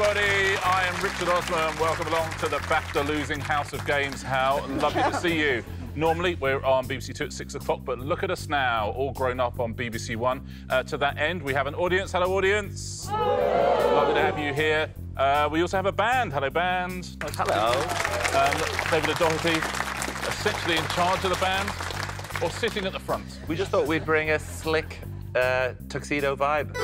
everybody. I am Richard Osman. Welcome along to the BAFTA-losing House of Games. How lovely to see you. Normally, we're on BBC Two at 6 o'clock, but look at us now, all grown up on BBC One. To that end, we have an audience. Hello, audience. Lovely to have you here. We also have a band. Hello, band. Nice. Hello. David O'Doherty, essentially in charge of the band, or sitting at the front. We just thought we'd bring a slick tuxedo vibe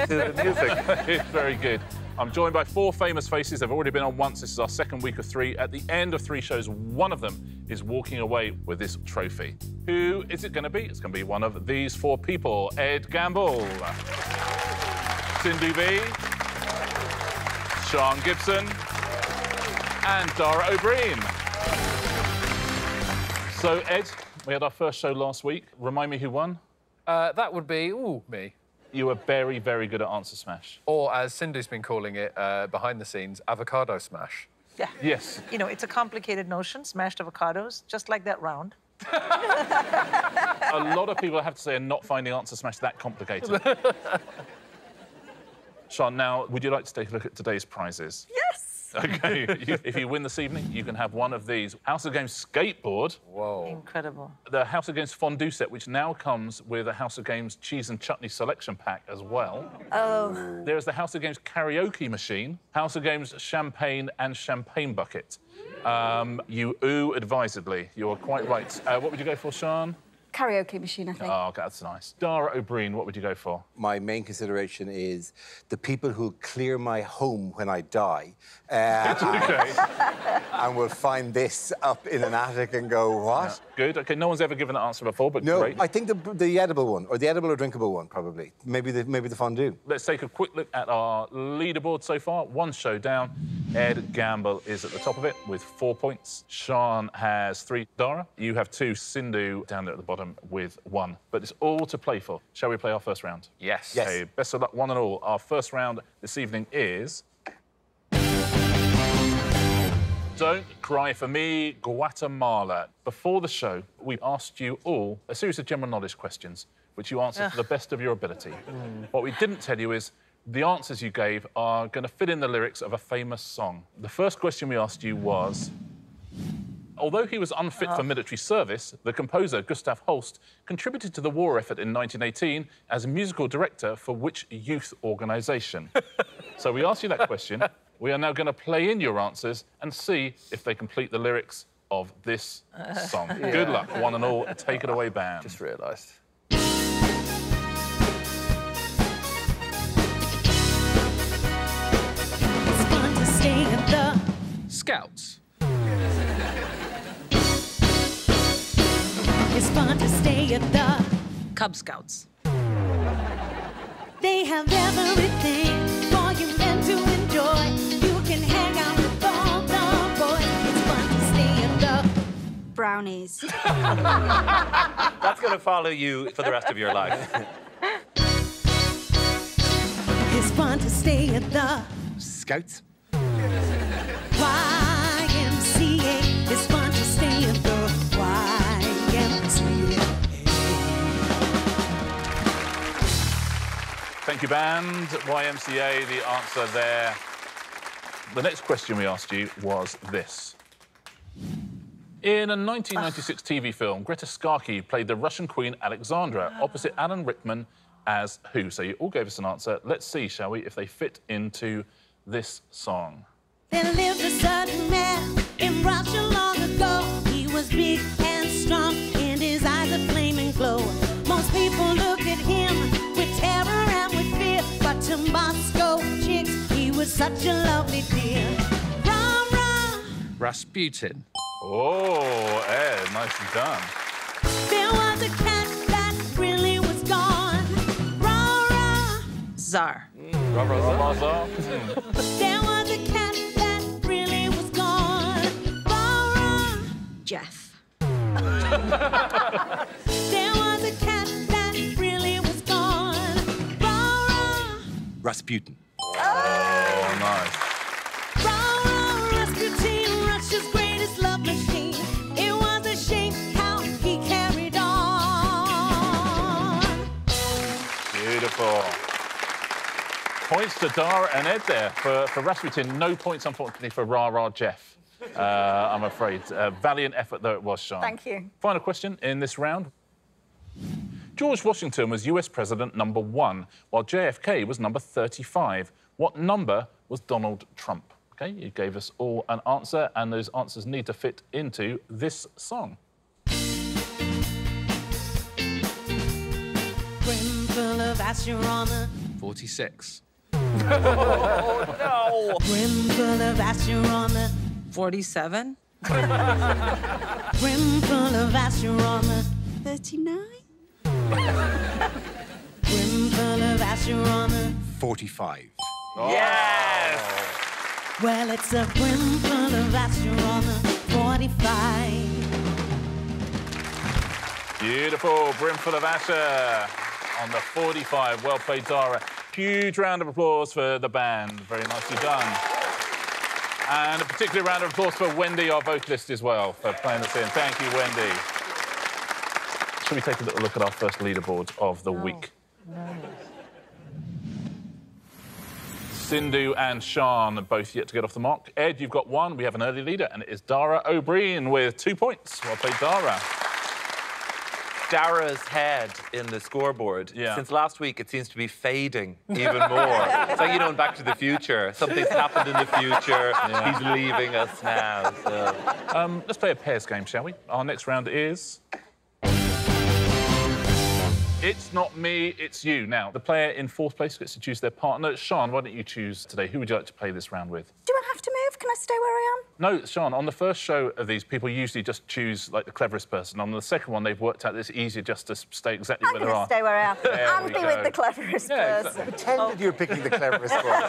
to the music. It's very good. I'm joined by four famous faces. They've already been on once. This is our second week of three. At the end of three shows, one of them is walking away with this trophy. Who is it going to be? It's going to be one of these four people. Ed Gamble, Sindhu B, Sian Gibson, and Dara Briain. So, Ed, we had our first show last week. Remind me who won? That would be, me. You were very, very good at Answer Smash. Or, as Sindhu's been calling it behind the scenes, avocado smash. Yeah. Yes. You know, it's a complicated notion, smashed avocados, just like that round. A lot of people, I have to say, are not finding Answer Smash that complicated. Sian, now, would you like to take a look at today's prizes? Yes! OK. If you win this evening, you can have one of these. House of Games skateboard. Whoa. Incredible. The House of Games fondue set, which now comes with a House of Games cheese and chutney selection pack as well. Oh. There's the House of Games karaoke machine, House of Games champagne and champagne bucket. You ooh advisedly. You're quite right. What would you go for, Sian? Karaoke machine, I think. Oh, that's nice. Dara Briain, what would you go for? My main consideration is the people who clear my home when I die. And will find this up in an attic and go, what? Yeah. Good. OK, no one's ever given that answer before, but No, great. I think the edible one, or the edible or drinkable one, probably. Maybe the fondue. Let's take a quick look at our leaderboard so far. One show down. Ed Gamble is at the top of it with 4 points. Sian has 3. Dara, you have 2. Sindhu down there at the bottom with 1. But it's all to play for. Shall we play our first round? Yes. Yes. Okay, best of luck, one and all. Our first round this evening is... Don't Cry For Me, Guatemala. Before the show, we asked you all a series of general knowledge questions, which you answered to the best of your ability. What we didn't tell you is the answers you gave are going to fit in the lyrics of a famous song. The first question we asked you was... Although he was unfit for military service, the composer, Gustav Holst, contributed to the war effort in 1918 as musical director for which youth organisation? So we asked you that question. We are now going to play in your answers and see if they complete the lyrics of this song. Yeah. Good luck, one and all. Take it away, band. Just realised. It's fun to stay at the Scouts. It's fun to stay at the Cub Scouts. They have everything for you men to enjoy. You can hang out with all the boys. It's fun to stay at the Brownies. That's going to follow you for the rest of your life. It's fun to stay at the Scouts. YMCA. It's fun to stay at the YMCA. Thank you, band. YMCA, the answer there. The next question we asked you was this. In a 1996 TV film, Greta Skarki played the Russian Queen Alexandra opposite Alan Rickman as who? So you all gave us an answer. Let's see, shall we, if they fit into this song. There lived a certain man in Russia long ago. He was big and strong, and his eyes a flaming glow. Most people look at him with terror and with fear, but to Moscow chicks, he was such a lovely dear. Rum, rum. Rasputin. Oh, Ed, nicely done. There was a cat that really was gone. Rum, rum. Tsar. There was a cat that really was gone. Rum, rum. Jeff. There was a cat that really was gone. Rum, rum. Rasputin. Oh, nice. Rasputin, Russia's greatest love machine. It was a shame how he carried on. Beautiful. Points to Dara and Ed there for Rasputin. No points, unfortunately, for Rah Jeff. I'm afraid. Valiant effort, though it was, Sian. Thank you. Final question in this round. George Washington was US President #1, while JFK was number 35. What number was Donald Trump? OK, you gave us all an answer, and those answers need to fit into this song. Brimful of ash, Your Honor. 46. No! Brimful of ash, Your Honor. 47. Brimful of ash, Your Honor. 39? Brimful of ash, Your Honor. 45. Yes! Well, it's a brimful of ash, Your Honor. 45. Beautiful, brimful of Asher on the 45. Well played, Dara. Huge round of applause for the band. Very nicely done. And a particular round of applause for Wendy, our vocalist, as well, for playing us in. Thank you, Wendy. Shall we take a little look at our first leaderboard of the week? Sindhu and Sian are both yet to get off the mark. Ed, you've got 1. We have an early leader, and it is Dara O'Brien with 2 points. Well played, Dara. Dara's head in the scoreboard. Yeah. Since last week, it seems to be fading even more. It's like, you know, in Back to the Future. Something's happened in the future. Yeah. He's leaving us now. So. Let's play a pairs game, shall we? Our next round is... It's not me, it's you. Now, the player in 4th place gets to choose their partner. Sian, why don't you choose today? Who would you like to play this round with? Do I have to move? Can I stay where I am? No, Sian, on the first show of these, people usually just choose, like, the cleverest person. On the second one, they've worked out that it's easier just to stay exactly where they are. I'm going to stay where I am. There And we be go. with the cleverest person. Exactly. Pretended you're picking the cleverest one.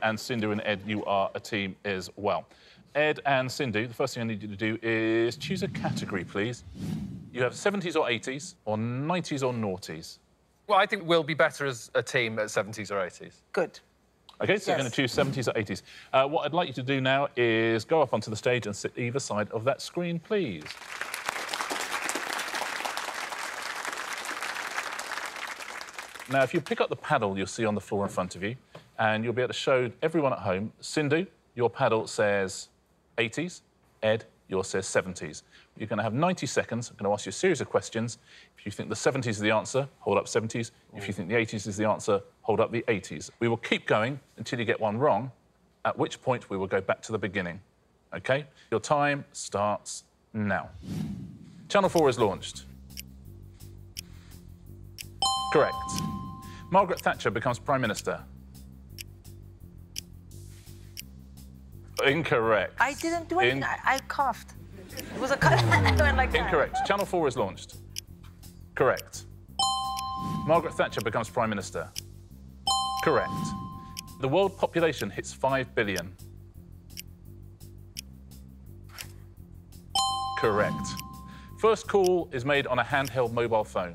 And Sindhu and Ed, you are a team as well. Ed and Sindhu, the first thing I need you to do is choose a category, please. You have 70s or 80s, or 90s or noughties. Well, I think we'll be better as a team at 70s or 80s. Good. OK, so you're going to choose 70s or 80s. What I'd like you to do now is go up onto the stage and sit either side of that screen, please. Now, if you pick up the paddle you'll see on the floor in front of you, and you'll be able to show everyone at home, Sindhu, your paddle says 80s, Ed, yours says 70s. You're going to have 90 seconds. I'm going to ask you a series of questions. If you think the 70s is the answer, hold up 70s. If you think the 80s is the answer, hold up the 80s. We will keep going until you get one wrong, at which point we will go back to the beginning. OK? Your time starts now. Channel 4 is launched. Correct. Margaret Thatcher becomes Prime Minister. Incorrect. I didn't do anything. I coughed. It was a cough. I went like that. Incorrect. Channel 4 is launched. Correct. Margaret Thatcher becomes Prime Minister. Correct. The world population hits 5 billion. Correct. First call is made on a handheld mobile phone.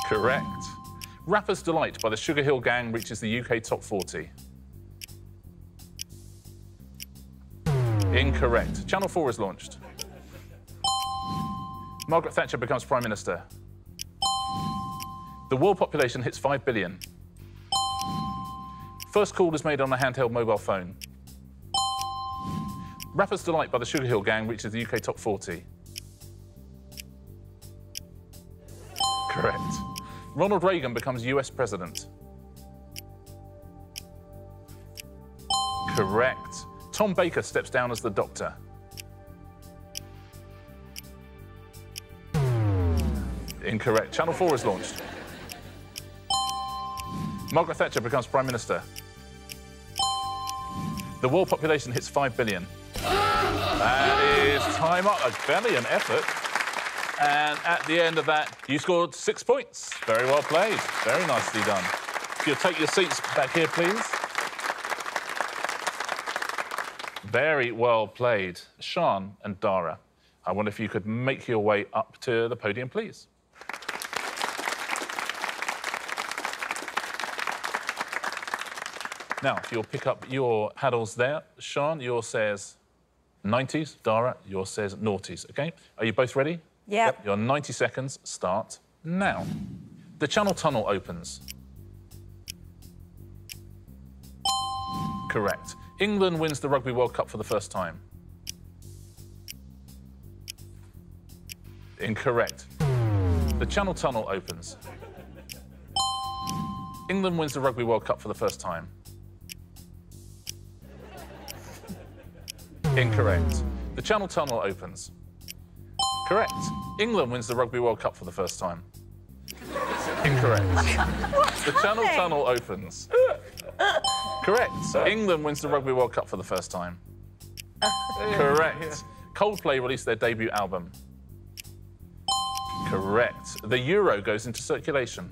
Correct. Rapper's Delight by the Sugar Hill Gang reaches the UK top 40. Incorrect. Channel 4 is launched. Margaret Thatcher becomes Prime Minister. The world population hits 5 billion. First call is made on a handheld mobile phone. Rapper's Delight by the Sugar Hill Gang reaches the UK top 40. Correct. Ronald Reagan becomes US President. Correct. Tom Baker steps down as the Doctor. Incorrect. Channel 4 is launched. Margaret Thatcher becomes Prime Minister. The world population hits 5 billion. That is time up. A valiant effort. And at the end of that, you scored 6 points. Very well played. Very nicely done. If you'll take your seats back here, please. Very well played. Sian and Dara, I wonder if you could make your way up to the podium, please. Now, if you'll pick up your paddles there. Sian, yours says 90s. Dara, yours says noughties, OK? Are you both ready? Yep. Your 90 seconds start Now, the Channel Tunnel opens. Correct. England wins the Rugby World Cup for the first time. Incorrect. The Channel Tunnel opens. England wins the Rugby World Cup for the first time. Incorrect. The Channel Tunnel opens. Correct. England wins the Rugby World Cup for the first time. Incorrect. The Channel Tunnel opens. Correct. England wins the Rugby World Cup for the first time. Correct. Coldplay released their debut album. Correct. The Euro goes into circulation.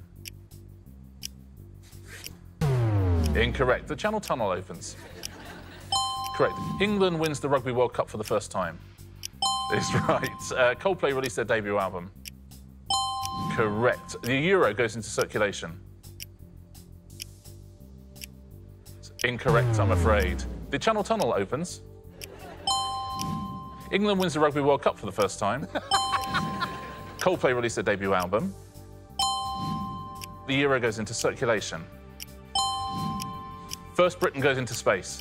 Incorrect. The Channel Tunnel opens. Correct. England wins the Rugby World Cup for the first time. It's right. Coldplay released their debut album. Correct. The Euro goes into circulation. It's incorrect, I'm afraid. The Channel Tunnel opens. England wins the Rugby World Cup for the first time. Coldplay released their debut album. The Euro goes into circulation. First Britain goes into space.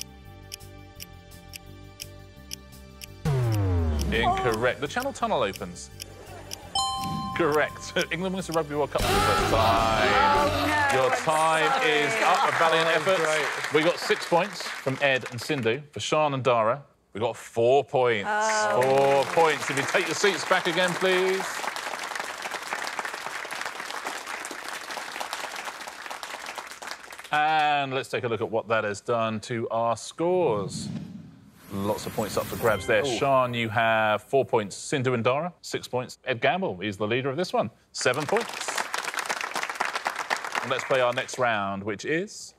Incorrect. The Channel Tunnel opens. Correct. England wins the Rugby World Cup for the first time. Oh, no. Your time is up. A valiant effort. We got 6 points from Ed and Sindhu. For Sian and Dara, we got 4 points. 4 points. If you take your seats back again, please. And let's take a look at what that has done to our scores. Lots of points up for grabs there. Sian, you have 4 points. Sindhu and Dara, 6 points. Ed Gamble is the leader of this one, 7 points. And let's play our next round, which is...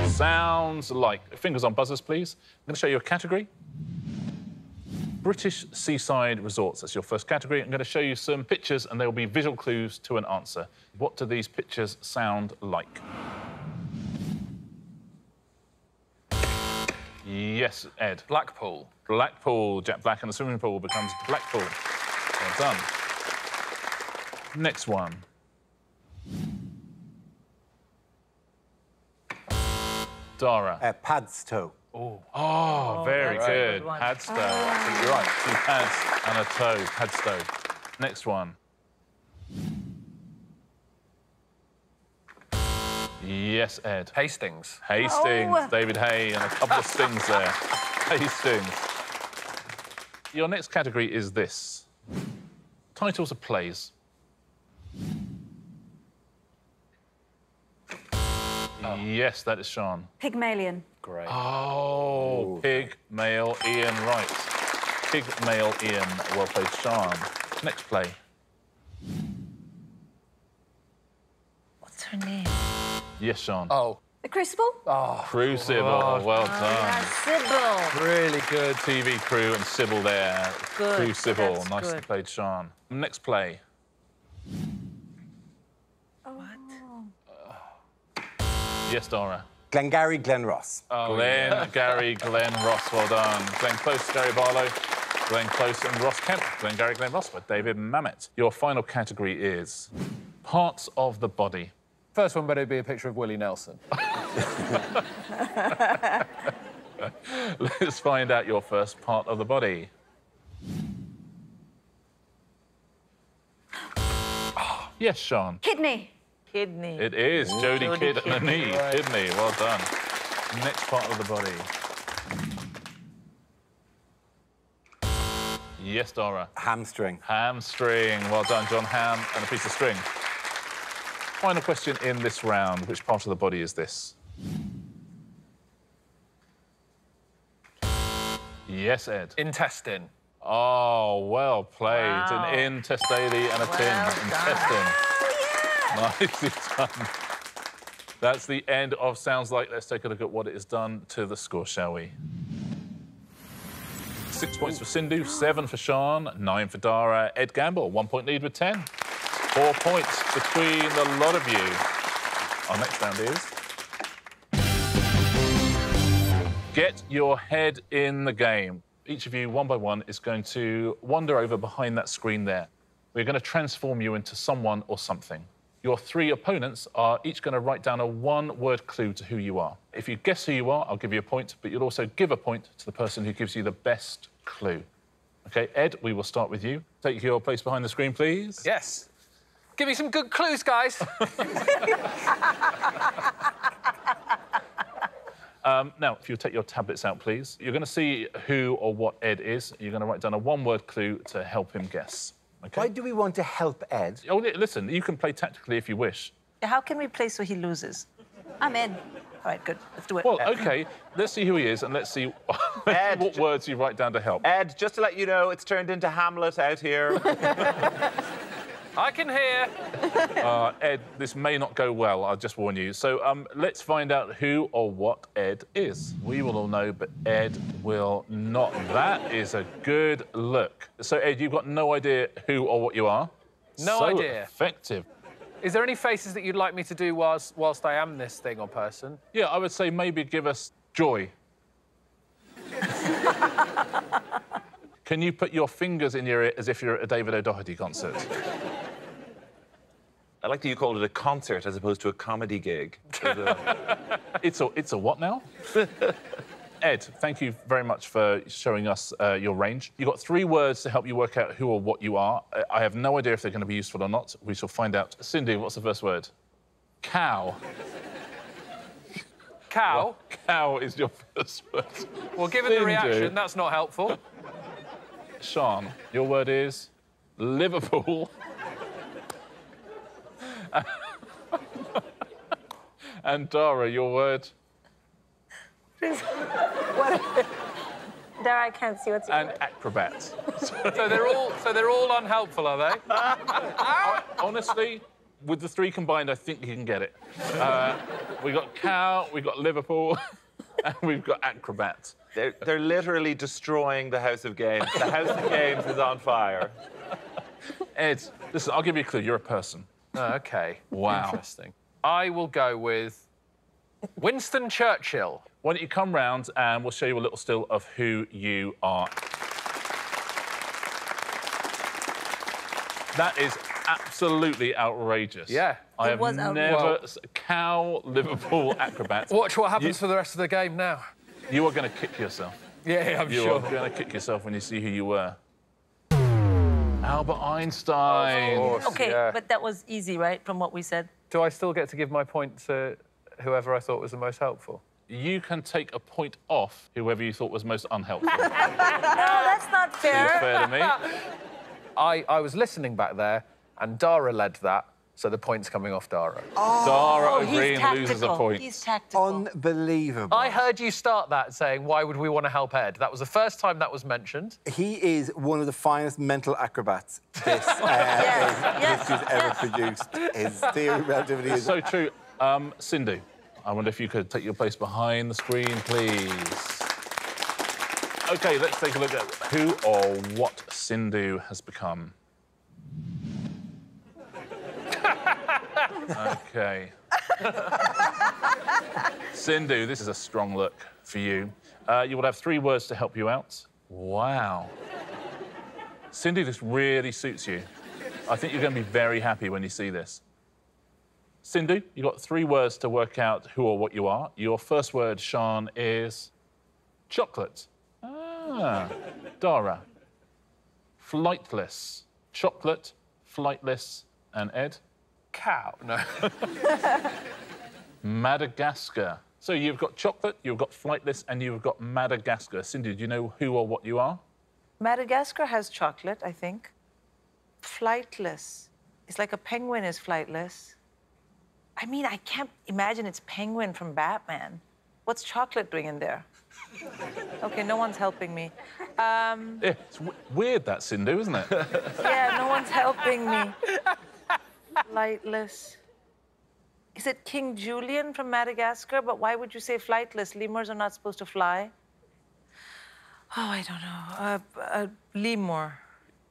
Sounds like. Fingers on buzzers, please. I'm going to show you a category. British seaside resorts. That's your first category. I'm going to show you some pictures, and there will be visual clues to an answer. What do these pictures sound like? Yes, Ed. Blackpool. Blackpool. Jack Black and the swimming pool becomes Blackpool. Well done. Next one. Dara. Padstow. Oh, very good. Padstow. I think you're right. 2 pads and a toe. Padstow. Next one. Yes, Ed. Hastings. Hastings. Oh. David Hay and a couple of stings there. Hastings. Your next category is this. Titles of plays. Yes, that is Sian. Pygmalion. Great. Oh, Pygmalion, right. Pygmalion, well played, Sian. Next play. What's her name? Yes, Sian. Oh. The Crucible. Crucible, well done. Sybil. Really good TV crew and Sybil there. Good, Crucible, that's nicely good. played, Sian. Next play. Yes, Dara. Glengarry Glen Ross. Glenn, Gary, Glenn Ross, well done. Glenn Close, Gary Barlow, Glenn Close and Ross Kemp. Glenn, Gary, Glenn Ross by David Mamet. Your final category is parts of the body. First one better be a picture of Willie Nelson. Let's find out your first part of the body. Yes, Sian. Kidney. Kidney. It is. Jodie Kidd and a knee. Right. Kidney, well done. Next part of the body. Yes, Dara. Hamstring. Hamstring. Well done, John. Ham and a piece of string. Final question in this round. Which part of the body is this? Yes, Ed. Intestine. Oh, well played. Wow. An intestine and a tin. Well done. Intestine. Nicely done. That's the end of Sounds Like. Let's take a look at what it has done to the score, shall we? 6 points for Sindhu, 7 for Sian, 9 for Dara. Ed Gamble, 1 point lead with 10. 4 points between the lot of you. Our next round is... Get your head in the game. Each of you, one by one, is going to wander over behind that screen there. We're going to transform you into someone or something. Your three opponents are each going to write down a one-word clue to who you are. If you guess who you are, I'll give you a point, but you'll also give a point to the person who gives you the best clue. OK, Ed, we will start with you. Take your place behind the screen, please. Yes. Give me some good clues, guys. Now, if you'll take your tablets out, please. You're going to see who or what Ed is. You're going to write down a one-word clue to help him guess. Okay? Why do we want to help Ed? Oh, listen, you can play tactically if you wish. How can we play so he loses? I'm in. All right, good. Let's do it. Well, OK, let's see who he is and let's see Ed, what words you write down to help. Ed, just to let you know, it's turned into Hamlet out here. I can hear. Ed, this may not go well, I'll just warn you. So let's find out who or what Ed is. We will all know, but Ed will not. That is a good look. So, Ed, you've got no idea who or what you are? No so idea. Effective. Is there any faces that you'd like me to do whilst I am this thing or person? Yeah, I would say maybe give us joy. Can you put your fingers in your ear as if you're at a David O'Doherty concert? I like that you called it a concert as opposed to a comedy gig. It's a what now? Ed, thank you very much for showing us your range. You've got three words to help you work out who or what you are. I have no idea if they're going to be useful or not. We shall find out. Sindhu, what's the first word? Cow. Cow? Well, cow is your first word. Well, given the reaction, that's not helpful. Sian, your word is Liverpool. And Dara, your word? What? Dara, I can't see what's. And acrobat. So they're all unhelpful, are they? Honestly, with the three combined, I think you can get it. We got cow, we got Liverpool, and we've got acrobat. They're literally destroying the House of Games. The House of Games is on fire. Ed, listen, I'll give you a clue. You're a person. Oh, OK. Wow. Interesting. I will go with Winston Churchill. Why don't you come round and we'll show you a little still of who you are. That is absolutely outrageous. Yeah. I have was never... Cow, Liverpool, acrobat. Watch what happens for the rest of the game now. You are going to kick yourself. Yeah, I'm You sure. are going to kick yourself when you see who you were. Albert Einstein. Of course, OK, yeah. but that was easy, right, from what we said? Do I still get to give my point to whoever I thought was the most helpful? You can take a point off whoever you thought was most unhelpful. No, that's not Seems fair. fair to me. I was listening back there, and Dara led that, so the point's coming off Dara. Dara He's Briain loses a tactical. point. He's tactical. Unbelievable. I heard you start that saying, why would we want to help Ed? That was the first time that was mentioned. He is one of the finest mental acrobats this Yes, history's ever produced. His theory of relativity is... So true. Sindhu, I wonder if you could take your place behind the screen, please. OK, let's take a look at who or what Sindhu has become. OK. Sindhu, this is a strong look for you. You will have three words to help you out. Wow. Sindhu, this really suits you. I think you're going to be very happy when you see this. Sindhu, you've got three words to work out who or what you are. Your first word, Sian, is chocolate. Ah. Dara, flightless. Chocolate, flightless, and Ed? Cow. No. Madagascar. So you've got chocolate, you've got flightless, and you've got Madagascar. Sindhu, do you know who or what you are? Madagascar has chocolate, I think. Flightless. It's like a penguin is flightless. I mean, I can't imagine it's Penguin from Batman. What's chocolate doing in there? OK, no one's helping me. Yeah, it's weird, that, Sindhu, isn't it? Yeah, no one's helping me. Flightless. Is it King Julian from Madagascar? But why would you say flightless? Lemurs are not supposed to fly. Oh, I don't know. Lemur.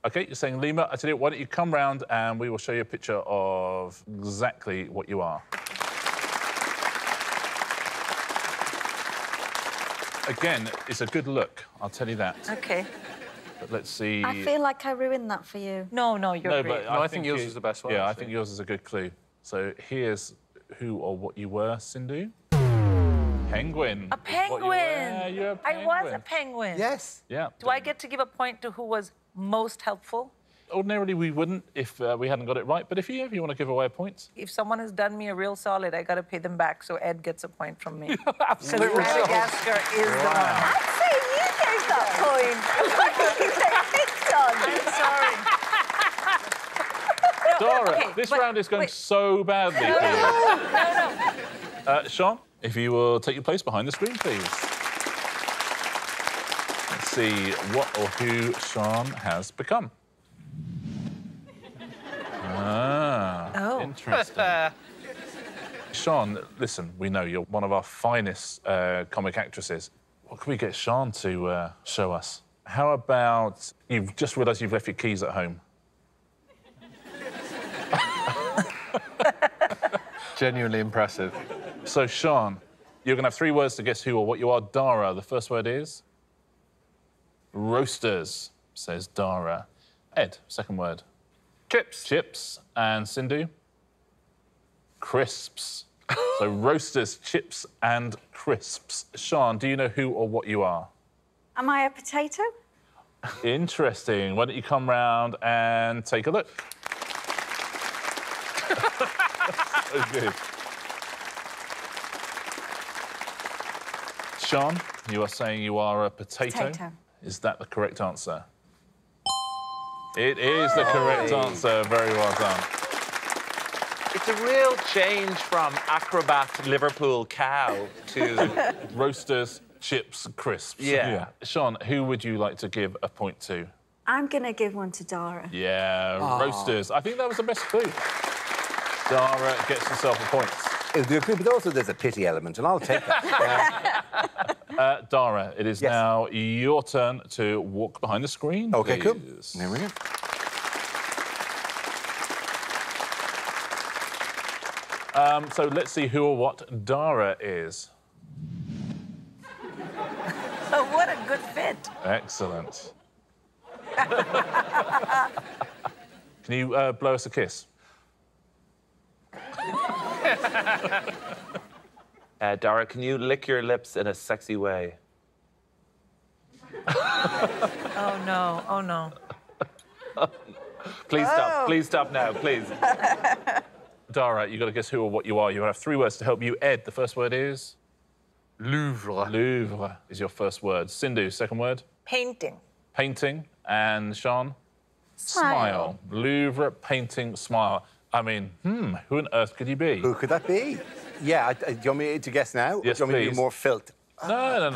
OK, you're saying lemur. I tell you what, why don't you come round and we will show you a picture of exactly what you are. Again, it's a good look, I'll tell you that. OK. But let's see. I feel like I ruined that for you. No, you're No, great. but No, I think yours is the best one, Yeah, I actually. think yours is a good clue. So here's who or what you were, Sindhu. Penguin. A is what you were. penguin. Yeah, you're a penguin. I was a penguin. Yes. Yeah. Do I get to give a point to who was most helpful? Ordinarily, we wouldn't if we hadn't got it right. But if you want to give away a point. If someone has done me a real solid, I got to pay them back, so Ed gets a point from me. Absolute result. Madagascar is the one. I'd say you gave that point. You take picked on. I'm sorry. Dara, okay, this but- round is going wait. so badly for you. No. Sean, if you will take your place behind the screen, please. Let's see what or who Sean has become. Oh. Interesting. Sean, listen, we know you're one of our finest comic actresses. What can we get Sean to show us? How about you've just realised you've left your keys at home? Genuinely impressive. So, Sean, you're going to have 3 words to guess who or what you are. Dara, the first word is... roasters, says Dara. Ed, second word. Chips. Chips. And Sindhu? Crisps. So, roasters, chips and crisps. Sean, do you know who or what you are? Am I a potato? Interesting. Why don't you come round and take a look? So good. Sean, you are saying you are a potato. Potato. Is that the correct answer? It is the correct answer. Very well done. It's a real change from acrobat Liverpool cow to... Roasters, chips, crisps. Yeah. Sean, who would you like to give a point to? I'm going to give one to Dara. Yeah, roasters. I think that was the best clue. Dara gets herself a point. It'll be a clue, but also there's a pity element, and I'll take that. Dara, it is Yes. now your turn to walk behind the screen. OK, cool. please. There we go. So let's see who or what Dara is. Oh, what a good fit. Excellent. Can you blow us a kiss? Dara, can you lick your lips in a sexy way? Oh, no. Oh, no. Please stop. Please stop now, please. Dara, you've got to guess who or what you are. You have 3 words to help you. Ed, the first word is? Louvre. Louvre is your first word. Sindhu, second word? Painting. Painting. And Sean? Smile. Louvre, painting, smile. I mean, who on earth could he be? Who could that be? Yeah, do you want me to guess now? Yes, or do you want me to please. be more filth? No.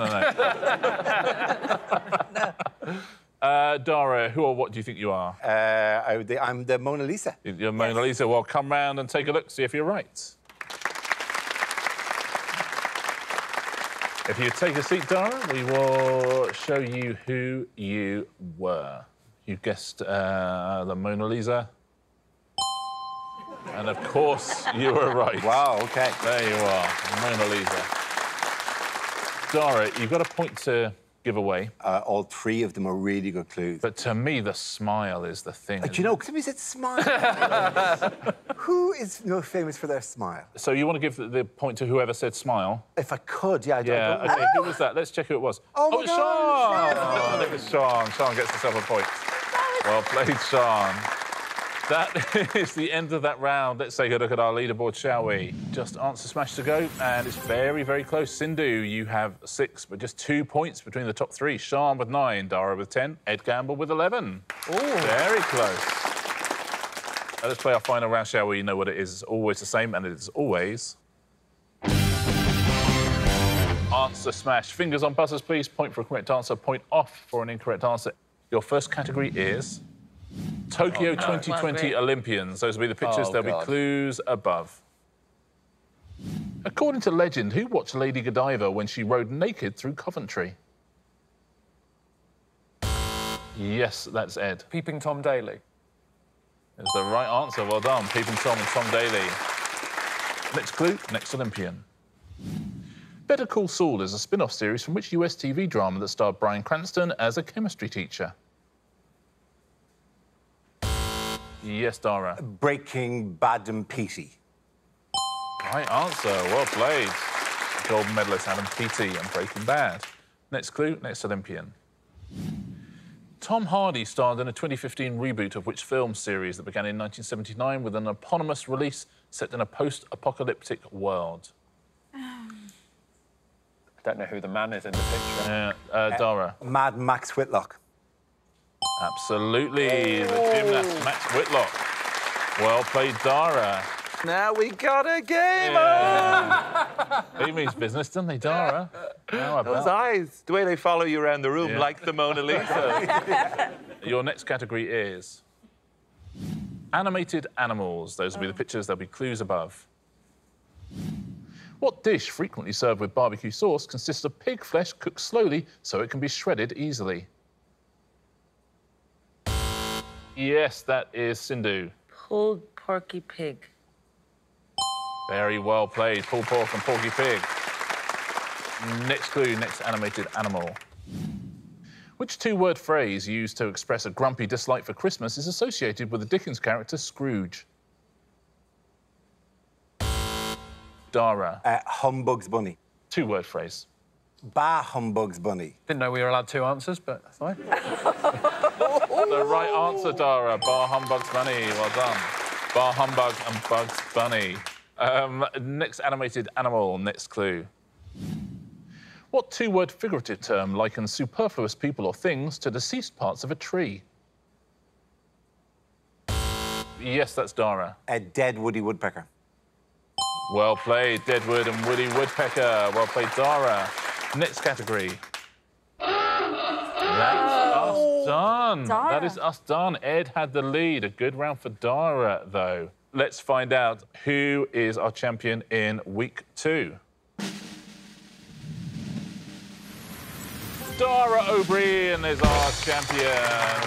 Dara, who or what do you think you are? I'm the Mona Lisa. You're Mona Lisa. Well, come round and take a look, see if you're right. If you take a seat, Dara, we will show you who you were. You guessed the Mona Lisa. And, of course, you were right. Wow, OK. There you are, Mona Lisa. Dara, you've got a point to give away. All 3 of them are really good clues. But to me, the smile is the thing. Do you know, because we said smile. Who is most famous for their smile? So you want to give the point to whoever said smile? If I could, yeah. I Yeah, don't know. OK, who was that? Let's check who it was. Oh, my it's God, Sean! Oh, it was Sean. Sean gets himself a point. Well played, Sean. That is the end of that round. Let's take a look at our leaderboard, shall we? Just answer smash to go, and it's very, very close. Sindhu, you have 6, but just 2 points between the top 3. Sean with 9, Dara with 10, Ed Gamble with 11. Oh, very close. Now, let's play our final round, shall we? You know what it is. It's always the same, and it is always... Answer smash. Fingers on buzzers, please. Point for a correct answer, point off for an incorrect answer. Your first category is... Tokyo 2020 Olympians. Those will be the pictures. Oh, There'll be God. clues above. According to legend, who watched Lady Godiva when she rode naked through Coventry? Yes, that's Ed. Peeping Tom Daly. That's the right answer. Well done. Peeping Tom and Tom Daly. Next clue, next Olympian. Better Call Saul is a spin-off series from which US TV drama that starred Brian Cranston as a chemistry teacher? Yes, Dara. Breaking Bad and Petey. Right answer. Well played. Gold medalist Adam Peaty and Breaking Bad. Next clue, next Olympian. Tom Hardy starred in a 2015 reboot of which film series that began in 1979 with an eponymous release set in a post-apocalyptic world? I don't know who the man is in the picture. Dara. Mad Max Whitlock. Absolutely. The gymnast, Max Whitlock. Well played, Dara. Now we got a game He means business, doesn't he, Dara? How Those about? eyes, the way they follow you around the room, Yeah. like the Mona Lisa. Your next category is animated animals. Those will be the pictures, there'll be clues above. What dish frequently served with barbecue sauce consists of pig flesh cooked slowly so it can be shredded easily? Yes, that is Sindhu. Pulled porky pig. Very well played. Pulled pork and porky pig. Next clue, next animated animal. Which two-word phrase used to express a grumpy dislike for Christmas is associated with the Dickens character Scrooge? Dara. Humbug's Bunny. Two-word phrase. Bah Humbug's Bunny. Didn't know we were allowed two answers, but that's fine. The right answer, Dara. Bar Humbug's Bunny. Well done. Bar Humbug and Bugs Bunny. Next animated animal, next clue. What two-word figurative term likens superfluous people or things to deceased parts of a tree? Yes, that's Dara. A dead Woody Woodpecker. Well played, Deadwood and Woody Woodpecker. Well played, Dara. Next category. That's us done. Dara. That is us done. Ed had the lead. A good round for Dara, though. Let's find out who is our champion in week 2. Dara O'Brien is our champion.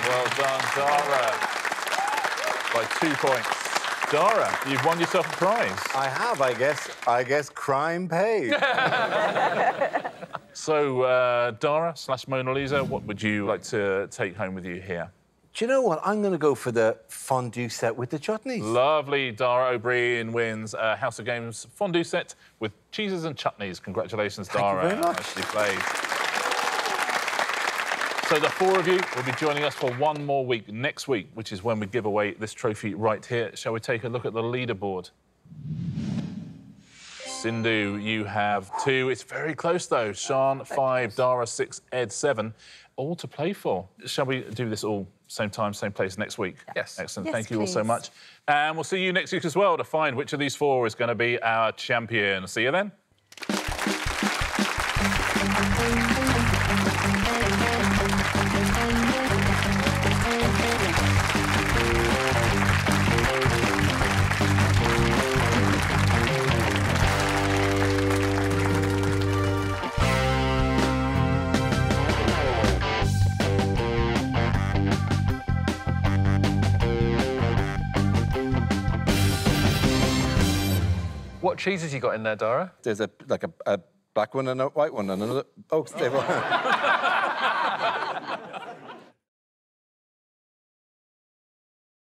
Well done, Dara. By 2 points. Dara, you've won yourself a prize. I have, I guess. I guess crime paid. So, Dara/Mona Lisa, what would you like to take home with you here? Do you know what? I'm going to go for the fondue set with the chutneys. Lovely. Dara O'Brien wins a House of Games fondue set with cheeses and chutneys. Congratulations, Dara. Thank you very much. Nicely played. So the 4 of you will be joining us for 1 more week next week, which is when we give away this trophy right here. Shall we take a look at the leaderboard? Sindhu, you have 2. It's very close, though. Sian, 5, Dara, 6, Ed, 7. All to play for. Shall we do this all same time, same place next week? Yes. Excellent. Yes, Thank you all so please. much. And we'll see you next week as well to find which of these 4 is going to be our champion. See you then. What cheeses you got in there, Dara? There's a black one and a white one and another. Oh, they've